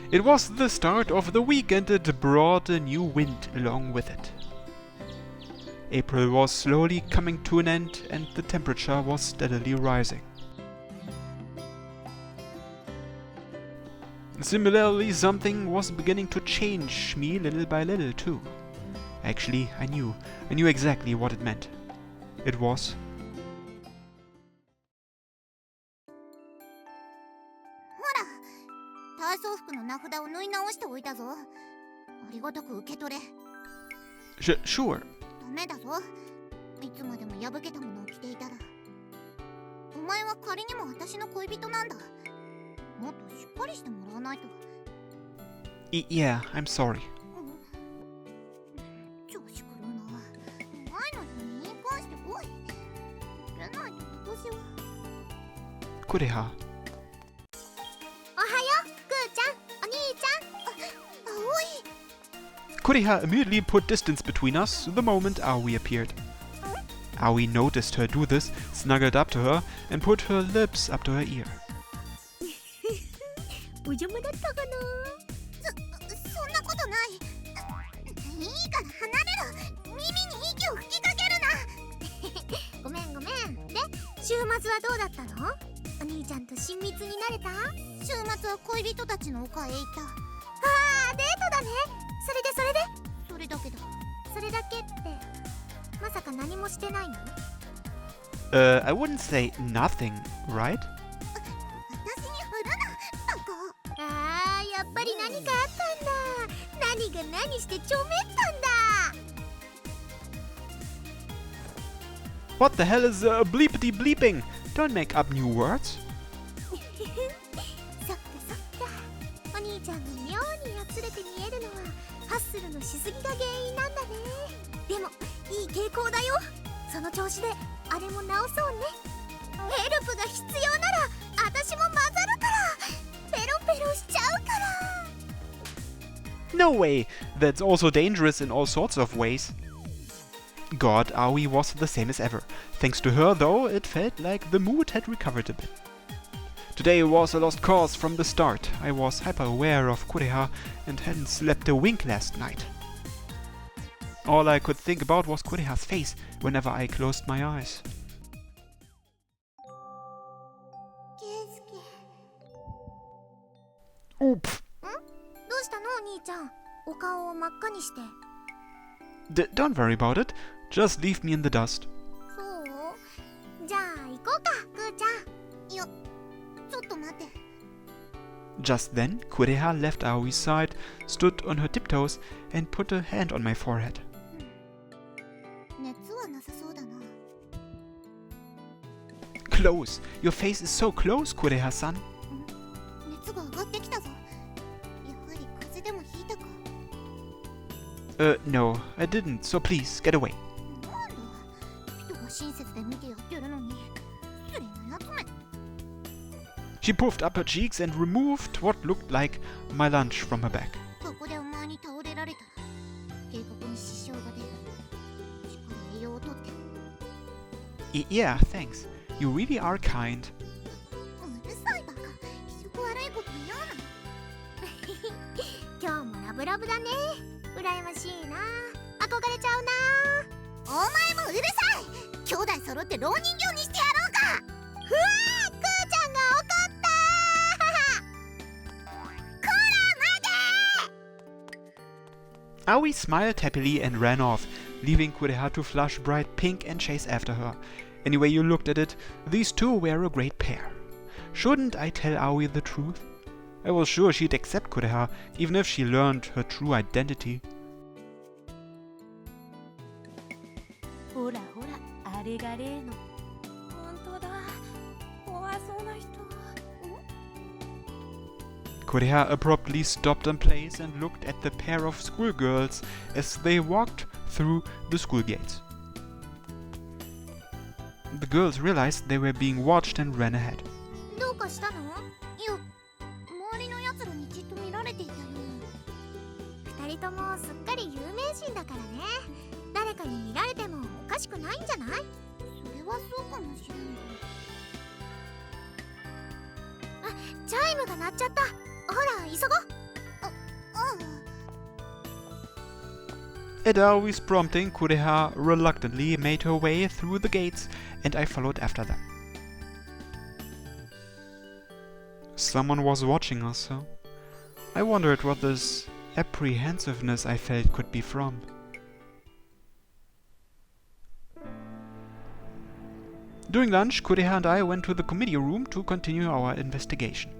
It was the start of the week and it brought a new wind along with it. April was slowly coming to an end and the temperature was steadily rising. Similarly, something was beginning to change me little by little too. Actually, I knew exactly what it meant. It was... 体操服の名札を縫い直しておいたぞ。ありがたく受け取れ。Sure. ダメだぞ。いつまでも破けたものを着ていたら。お前は仮にも私の恋人なんだ。もっとしっかりしてもらわないと。Yeah, I'm sorry. 調子狂うな。前の人に言い返してこい。でないと私は。Kureha. おはよう、くーちゃん、お兄ちゃん。葵。Kureha immediately put distance between us the moment Aoi appeared. Aoi noticed her do this, snuggled up to her, and put her lips up to her ear. お邪魔だったかな。そんなことない。いいから離れろ。耳に息を吹きかけるな。ごめんごめん。で、週末はどうだったの？お兄ちゃんと親密になれた？週末は恋人たちの丘へ行った。ああ、デートだね。それでそれだけだ。それだけってまさか何もしてないの？ I wouldn't say nothing, right? 私に振るな、バカ。ああ、やっぱり何かあったんだ。何が何してちょめったんだ。 What the hell is bleepity bleeping? Don't make up new words. そっかそっか。お兄ちゃんが妙にやつれて見えるのはハッスルのしすぎが原因なんだね。でもいい傾向だよ。その調子であれも直そうね。ヘルプが必要なら私も混ざるから。ペロペロしちゃうから。 No way! That's also dangerous in all sorts of ways. God, Aoi was the same as ever. Thanks to her, though, it felt like the mood had recovered a bit. Today was a lost cause from the start. I was hyper-aware of Kureha and hadn't slept a wink last night. All I could think about was Kureha's face whenever I closed my eyes. どうしたのお兄ちゃん。お顔を真っ赤にして。Don't worry about it. Just leave me in the dust. そう？じゃあ行こうか、くーちゃん。ちょっと待って。 Just then, Kureha left Aoi's side, stood on her tiptoes, and put a hand on my forehead. 熱はなさそうだな。 Close! Your face is so close, Kureha-san. 熱が上がってきたぞ。やはり風邪でもひいたか。No, I didn't, so please, get away. なんだ、人が親切で見てやってるのに失礼なやつめ。 She puffed up her cheeks and removed what looked like my lunch from her bag. ここでお前に倒れられたら計画に支障が出る。しっかり栄養をとって。Yeah, thanks. You really are kind. うるさいバカ。気色悪いこと言うな。今日もラブラブだね。羨ましいな。憧れちゃうな。お前もうるさい。兄弟揃って蝋人形にしてやろうか。うわー、くーちゃんが怒ったー。こら待てー。 Aoi smiled happily and ran off, leaving Kureha to flush bright pink and chase after her. Any way you looked at it, these two were a great pair. Shouldn't I tell Aoi the truth? I was sure she'd accept Kureha, even if she learned her true identity. ほらほら、あれが例の。本当だ。怖そうな人。Kureha abruptly stopped in place and looked at the pair of schoolgirls as they walked through the school gates. The girls realized they were being watched and ran ahead. どうかしたの？いや、周りの奴らにじっと見られていたよ。二人ともすっかり有名人だからね。誰かに見られてもおかしくないんじゃない？それはそうかもしれない。あ、チャイムが鳴っちゃった。ほら、急ごう。At Aoi's prompting, Kureha reluctantly made her way through the gates, and I followed after them. Someone was watching us, huh? I wondered what this apprehensiveness I felt could be from. During lunch, Kureha and I went to the committee room to continue our investigation.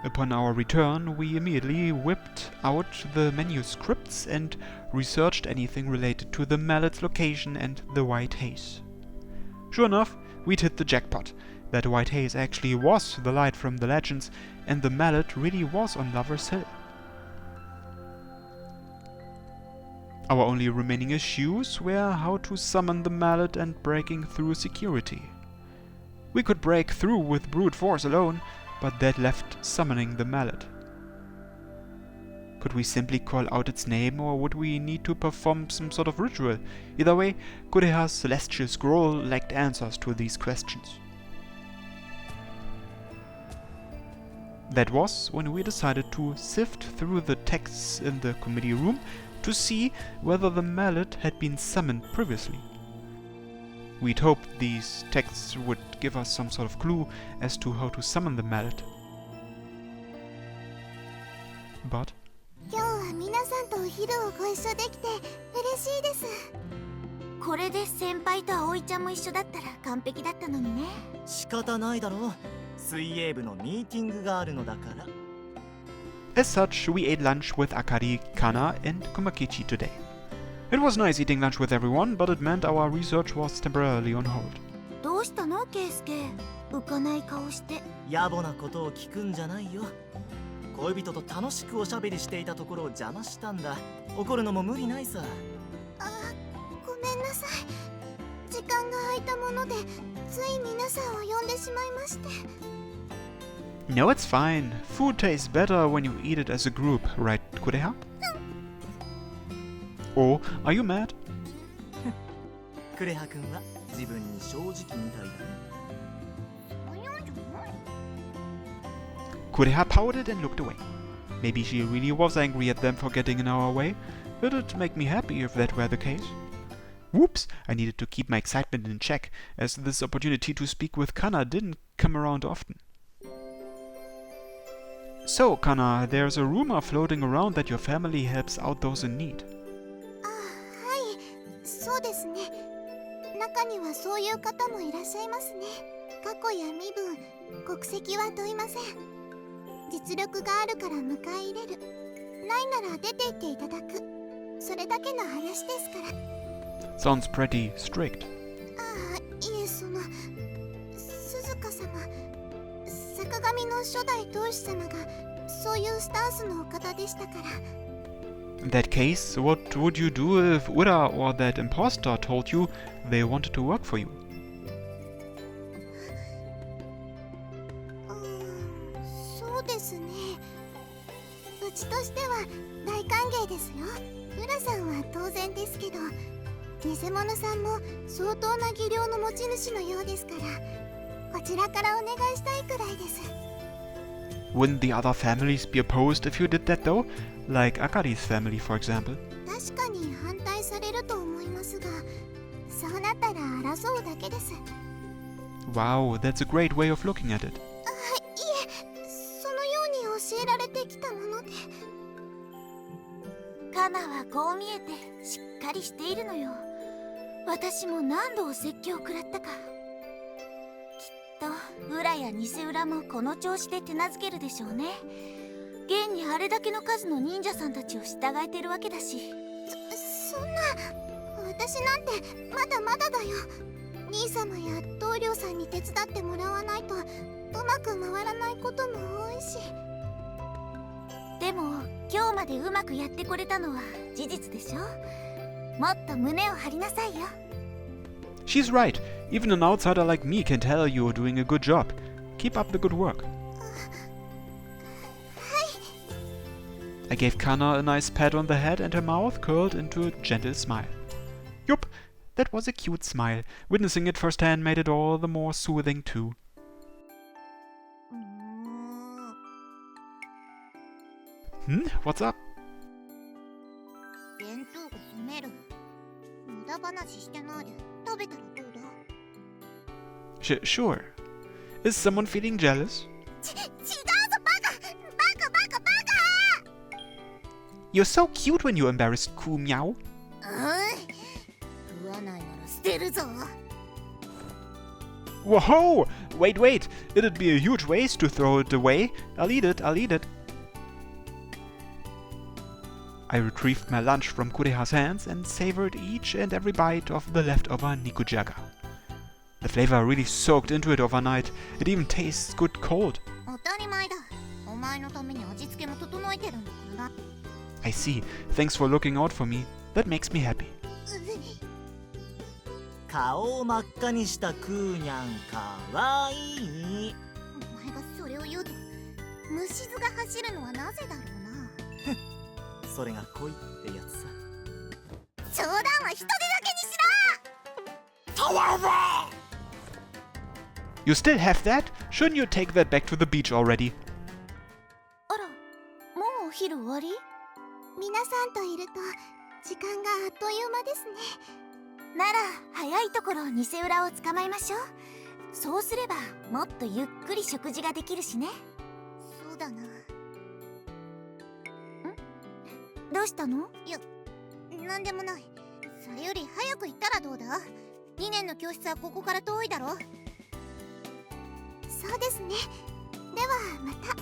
Upon our return, we immediately whipped out the manuscripts and researched anything related to the mallet's location and the white haze. Sure enough, we'd hit the jackpot. That white haze actually was the light from the legends, and the mallet really was on Lover's Hill. Our only remaining issues were how to summon the mallet and breaking through security. We could break through with brute force alone, but that left summoning the mallet. Could we simply call out its name, or would we need to perform some sort of ritual? Either way, Kureha's celestial scroll lacked answers to these questions. That was when we decided to sift through the texts in the committee room to see whether the mallet had been summoned previously. We'd hoped these texts would give us some sort of clue as to how to summon the mallet. But 今日は皆さんとお昼をご一緒できて嬉しいです。これで先輩と葵ちゃんも一緒だったら完璧だったのにね。仕方ないだろう。水泳部のミーティングがあるのだから。as such, we ate lunch with Akari, Kana, and Komakichi today. It was nice eating lunch with everyone, but it meant our research was temporarily on hold. どうしたのケイスケ？浮かない顔して。野暮なことを聞くんじゃないよ。恋人と楽しくおしゃべりしていたところを邪魔したんだ。怒るのも無理ないさ。ごめんなさい。時間が空いたものでつい皆さんを呼んでしまいまして。No, it's fine. Food tastes better when you eat it as a group, right, Kureha? Oh, are you mad? クレハ君は自分に正直みたいだね。Kureha pouted and looked away. Maybe she really was angry at them for getting in our way. It'd make me happy if that were the case. Whoops! I needed to keep my excitement in check, as this opportunity to speak with Kana didn't come around often. So, Kana, there's a rumor floating around that your family helps out those in need. はい、そうですね。中にはそういう方もいらっしゃいますね。過去や身分、国籍は問いません。実力があるから迎え入れる。ないなら出て行っていただく。それだけの話ですから。Sounds pretty strict. いえ、鈴鹿様、坂上の初代当主様がそういうスタンスのお方でしたから。In that case, what would you do if Ura or that imposter told you they wanted to work for you? そうですね。うちとしては大歓迎ですよ。浦さんは当然ですけど、偽物さんも相当な技量の持ち主のようですから、こちらからお願いしたいくらいです。Wouldn't the other families be opposed if you did that though? Like Akari's family, for example? 確かに反対されると思いますが、そうなったら争うだけです。Wow, that's a great way of looking at it. いえ、そのように教えられてきたもので。カナはこう見えてしっかりしているのよ。私も何度お説教を食らったか。きっと裏や偽裏もこの調子で手なずけるでしょうね。現にあれだけの数の忍者さんたちを従えてるわけだし。そんな、私なんてまだまだだよ。兄様や同僚さんに手伝ってもらわないとうまく回らないことも多いし。でも今日までうまくやってこれたのは事実でしょ。もっと胸を張りなさいよ。She's right. Even an outsider like me can tell you're doing a good job. Keep up the good work. I gave Kana a nice pat on the head and her mouth curled into a gentle smile. Yup, that was a cute smile. Witnessing it firsthand made it all the more soothing too. What's up? 話してないで食べたらどうだ Sure. Is someone feeling jealous? 違うぞバカバカバカバ You're so cute when you're embarrassed, Ku Meow. カ食わないなら捨てるぞ Whoa! Wait. It'd be a huge waste to throw it away. I'll eat it. I retrieved my lunch from Kureha's hands and savored each and every bite of the leftover nikujaga. The flavor really soaked into it overnight. It even tastes good cold. 当たり前だお前のために味付けも整えてるんだからな I see. Thanks for looking out for me. That makes me happy. 顔を真っ赤にしたクーニャンかわいい。お前がそれを言うと虫唾が走るのはなぜだろうなそれが恋ってやつさ。冗談は人手だけにしろ You still have that? Shouldn't you take that back to the beach already? あらもうお昼終わり皆さんといると時間があっという間ですねなら早いところ偽裏を捕まえましょうそうすればもっとゆっくり食事ができるしねそうだなどうしたのいやなんでもないそれより早く行ったらどうだ2年の教室はここから遠いだろそうですねではまた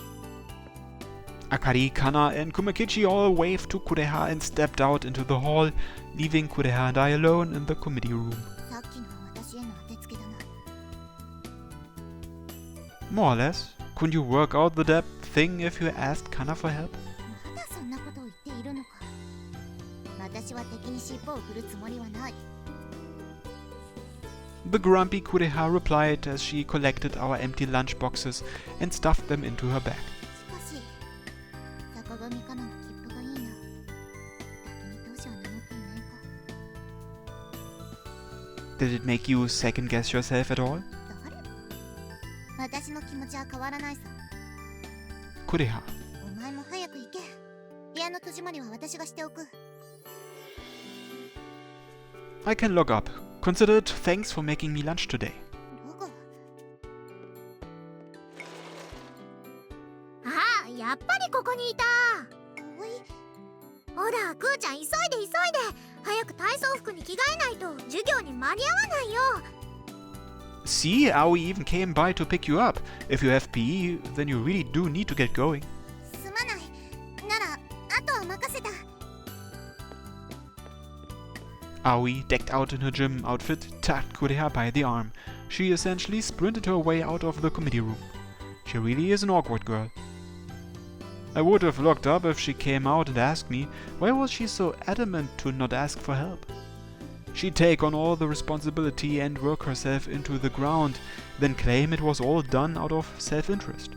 Akari, Kana, and Kumakichi all waved to Kureha and stepped out into the hall, leaving Kureha and I alone in the committee room. さっきのは私への当てつけだな More or less. Couldn't you work out the debt thing if you asked Kana for help? まだそんなことを言っているのか私は敵に尻尾を振るつもりはない The grumpy Kureha replied as she collected our empty lunch boxes and stuffed them into her bag. しかし坂上かなの切符がいいな逆に当時は名乗っていないか Did it make you second guess yourself at all? 誰私の気持ちは変わらないさ Kureha. お前も早く行け部屋の戸締まりは私がしておく I can look up. Consider it thanks for making me lunch today. どこああやっぱりここにいたおいほらクーちゃん急いで早く体操服に着替えないと授業に間に合わないよ See, Aoi even came by to pick you up. If you have PE, then you really do need to get going. すまないならあとは任せた Aoi, decked out in her gym outfit, tugged Kureha by the arm. She essentially sprinted her way out of the committee room. She really is an awkward girl. I would have looked up if she came out and asked me, why was she so adamant to not ask for help? She'd take on all the responsibility and work herself into the ground, then claim it was all done out of self-interest.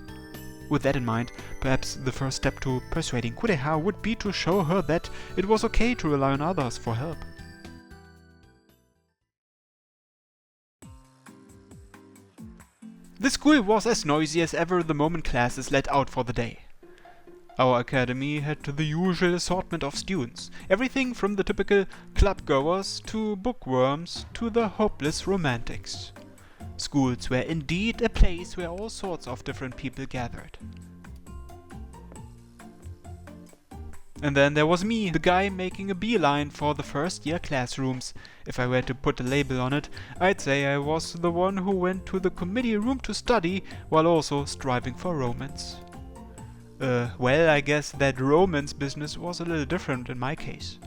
With that in mind, perhaps the first step to persuading Kureha would be to show her that it was okay to rely on others for help. The school was as noisy as ever the moment classes let out for the day. Our academy had the usual assortment of students, everything from the typical club-goers to bookworms to the hopeless romantics. Schools were indeed a place where all sorts of different people gathered. And then there was me, the guy making a beeline for the first-year classrooms. If I were to put a label on it, I'd say I was the one who went to the committee room to study while also striving for romance. Well, I guess that romance business was a little different in my case.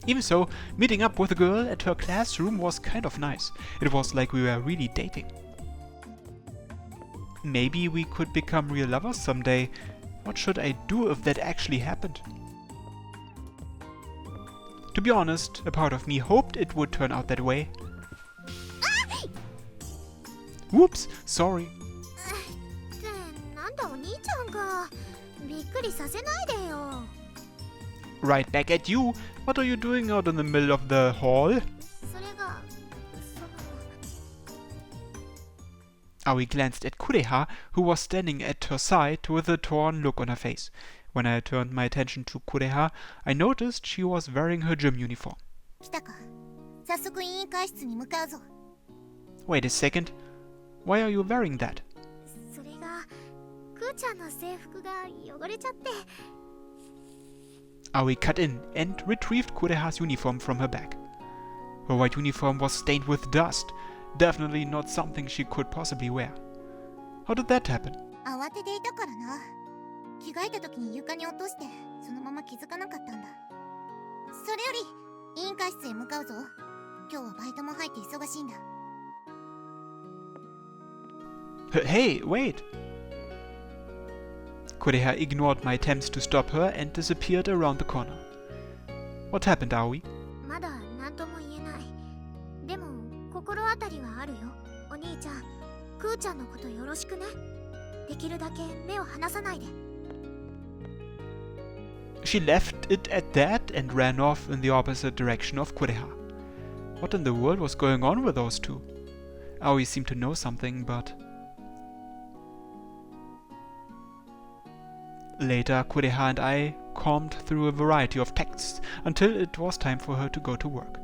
Even so, meeting up with a girl at her classroom was kind of nice. It was like we were really dating. Maybe we could become real lovers someday. What should I do if that actually happened? To be honest, a part of me hoped it would turn out that way. Whoops, sorry. なんだお兄ちゃんかびっくりさせないでよ Right back at you. What are you doing out in the middle of the hall? それが Aoi glanced at Kureha, who was standing at her side with a torn look on her face. When I turned my attention to Kureha, I noticed she was wearing her gym uniform. 来たか早速委員会室に向かうぞ。 Wait a second. Why are you wearing that? それがクーちゃんの制服が汚れちゃって。 Aoi cut in and retrieved Kureha's uniform from her bag. Her white uniform was stained with dust, definitely not something she could possibly wear. How did that happen? 慌てていたからな。着替えた時に床に落としてそのまま気づかなかったんだ。それより委員会室へ向かうぞ。今日はバイトも入って忙しいんだ。 Hey, wait! Kureha ignored my attempts to stop her and disappeared around the corner. What happened, Aoi? まだ何とも言えない。でも心当たりはあるよ。お兄ちゃん、クーちゃんのことよろしくね。できるだけ目を離さないで。 She left it at that and ran off in the opposite direction of Kureha. What in the world was going on with those two? Aoi seemed to know something, but... Later, Kureha and I combed through a variety of texts until it was time for her to go to work.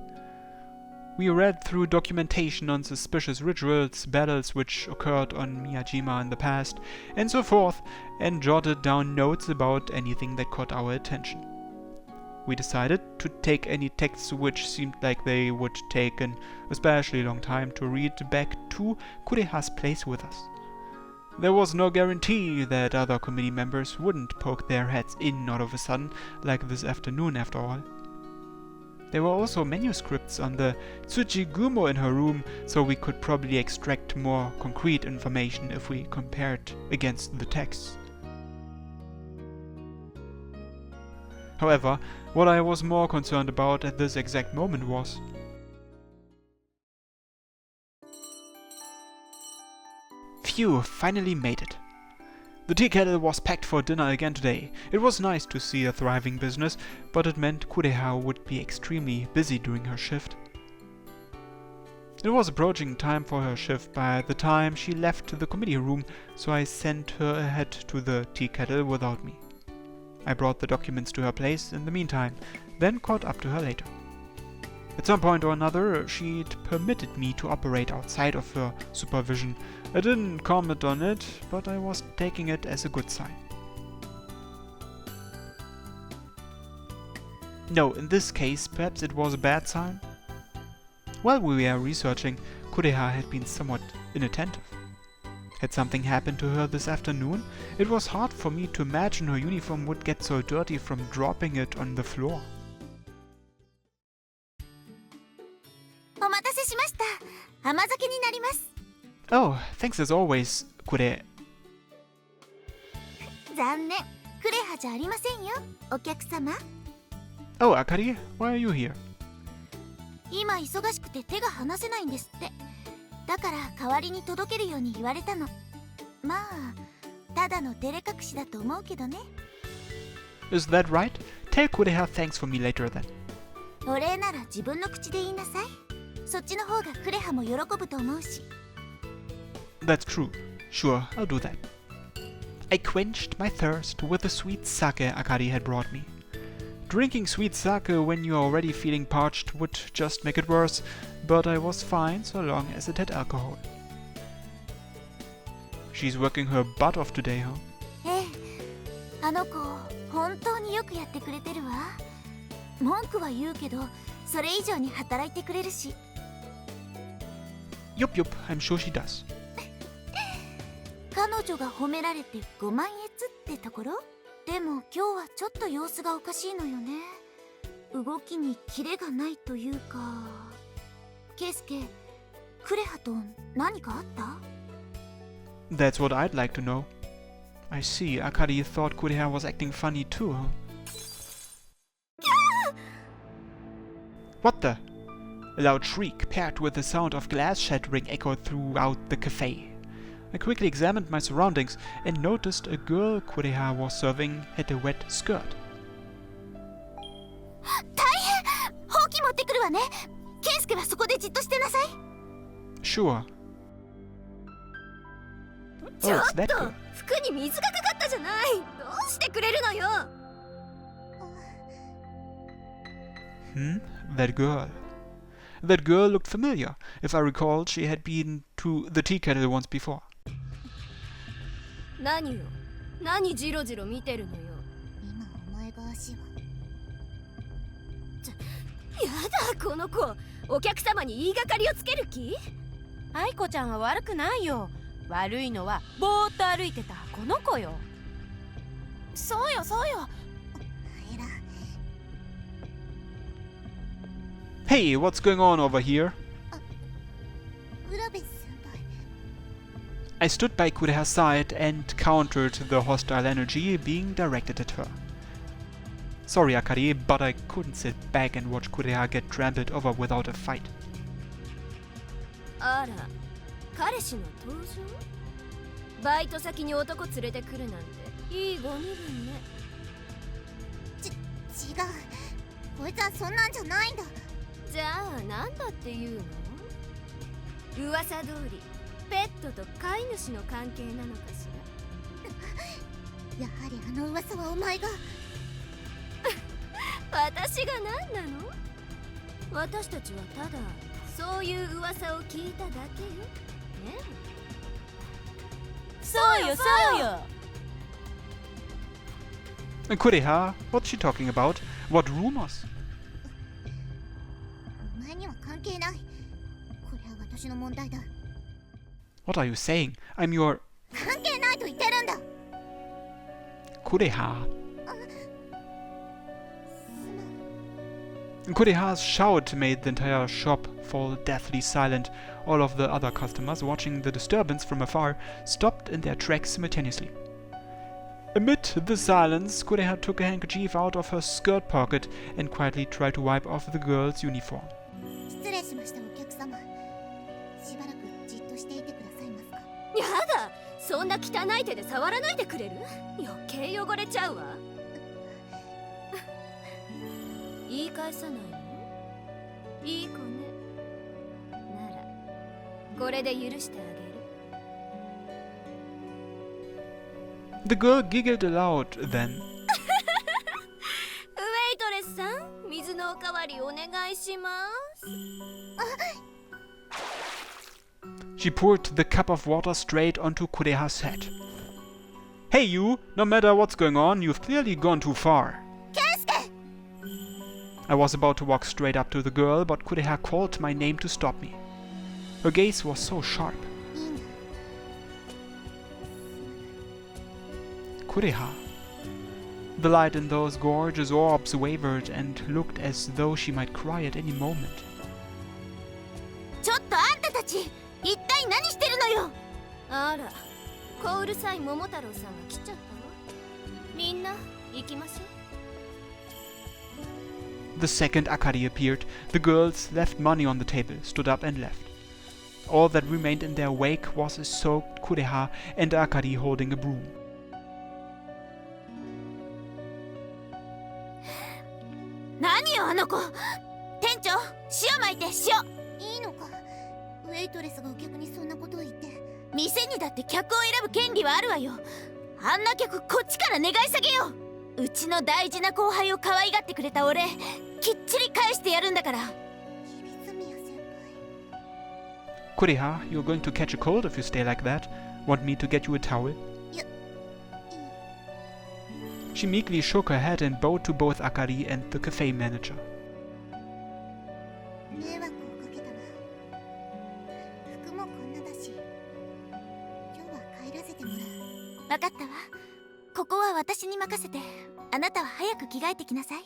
We read through documentation on suspicious rituals, battles which occurred on Miyajima in the past, and so forth, and jotted down notes about anything that caught our attention. We decided to take any texts which seemed like they would take an especially long time to read back to Kureha's place with us. There was no guarantee that other committee members wouldn't poke their heads in all of a sudden, like this afternoon after all. There were also manuscripts on the Tsujigumo in her room, so we could probably extract more concrete information if we compared against the texts. However, what I was more concerned about at this exact moment was... Phew, finally made it. The tea kettle was packed for dinner again today. It was nice to see a thriving business, but it meant Kureha would be extremely busy during her shift. It was approaching time for her shift by the time she left the committee room, so I sent her ahead to the tea kettle without me. I brought the documents to her place in the meantime, then caught up to her later. At some point or another, she'd permitted me to operate outside of her supervision. I didn't comment on it, but I was taking it as a good sign. No, in this case, perhaps it was a bad sign. While we were researching, Kureha had been somewhat inattentive. Had something happened to her this afternoon? It was hard for me to imagine her uniform would get so dirty from dropping it on the floor. お待たせしました。甘酒になります。 Oh, thanks as always, Kure. 残念、クレハじゃありませんよ、お客様。 Oh, Akari, why are you here? 今忙しくて手が離せないんですって。だから代わりに届けるように言われたの。まあ、ただの照れ隠しだと思うけどね。 Is that right? Tell Kureha thanks for me later then. お礼なら自分の口で言いなさい。そっちの方がクレハも喜ぶと思うし。 That's true. Sure, I'll do that. I quenched my thirst with the sweet sake Akari had brought me. Drinking sweet sake when you're already feeling parched would just make it worse, but I was fine so long as it had alcohol. She's working her butt off today, huh? ええ、あの子、本当によくやってくれてるわ。文句は言うけど、それ以上に働いてくれるし。 Yup, I'm sure she does. 彼女が褒められてご満悦ってところ？でも今日はちょっと様子がおかしいのよね。動きにキレがないというか。ケイスケ、クレハと何かあった？ That's what I'd like to know. I see, Akari thought Kureha was acting funny too, huh? What the? A loud shriek paired with the sound of glass shattering echoed throughout the cafe. I quickly examined my surroundings and noticed a girl Kureha was serving had a wet skirt. 大変！ほうき持ってくるわね。ケイスケはそこでじっとしてなさい。 Sure. ちょ Oh, っ it's that と girl. 服に水がかかったじゃない。どうしてくれるのよ。 That girl. That girl looked familiar. If I recalled, she had been to the tea kettle once before. 何よ、何ジロジロ見てるのよ。今お前が足を。やだこの子、お客様に言いがかりをつける気？愛子ちゃんは悪くないよ。悪いのはぼーっと歩いてたこの子よ。そうよそうよ。お前ら。 Hey, what's going on over here? 浦部先輩。 I stood by Kureha's side and countered the hostile energy being directed at her. Sorry, Akari, but I couldn't sit back and watch Kureha get trampled over without a fight. あら、彼氏の登場？バイト先に男連れてくるなんていいご身分ね。違う。こいつはそんなんじゃないんだ。じゃあなんだっていうの？噂通りペットと飼い主の関係なのかしやはりあの噂はお前が。ら？私が何なの？私たちはただそういう噂を聞いただけよ。ね？そうよそうよ。Kureha, what's she talking about? What rumors? お前には関係ない。これは私の問題だ。 What are you saying? I'm your... 関係ないと言ってるんだ。 Kureha. Kureha's shout made the entire shop fall deathly silent. All of the other customers, watching the disturbance from afar, stopped in their tracks simultaneously. Amid the silence, Kureha took a handkerchief out of her skirt pocket and quietly tried to wipe off the girl's uniform. 失礼しましたお客様。しばらくじっとしていてくださいますか。やだ、そんな汚い手で触らないでくれる？余計汚れちゃうわ。言い返さないの？いい子ね。ならこれで許してあげる。 The girl giggled aloud then. ウェイトレスさん、水のおかわりお願いします。 She poured the cup of water straight onto Kureha's head. Hey you! No matter what's going on, you've clearly gone too far. I was about to walk straight up to the girl, but Kureha called my name to stop me. Her gaze was so sharp. いいんだ。 Kureha. The light in those gorgeous orbs wavered and looked as though she might cry at any moment. ちょっとあんたたち、一体何してるのよ。あら、小うるさい桃太郎さんが来ちゃったわ。みんな行きましょう。 The second Akari appeared, the girls left money on the table, stood up and left. All that remained in their wake was a soaked Kureha and Akari holding a broom. 何よあの子。店長、塩巻いて塩。いいのか。ウェイトレスがお客にそんなことを言って。店にだって客を選ぶ権利はあるわよ。あんな客こっちから願い下げよう。うちの大事な後輩を可愛がってくれたお礼、きっちり返してやるんだから。Kureha, you're going to catch a cold if you stay like that. Want me to get you a towel? She meekly shook her head and bowed to both Akari and the cafe manager. 迷惑をかけたな。服もこんなだし。今日は帰らせてもらう。分かったわ。ここは私に任せて。あなたは早く着替えてきなさい。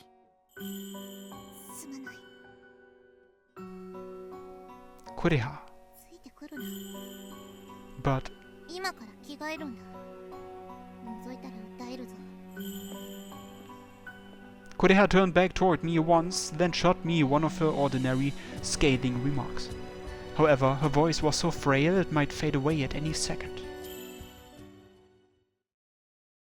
すまない。 Kureha. ついてくるな。 But 今から着替えるんだ。覗いたら訴えるぞ。 Kureha turned back toward me once, then shot me one of her ordinary, scathing remarks. However, her voice was so frail it might fade away at any second.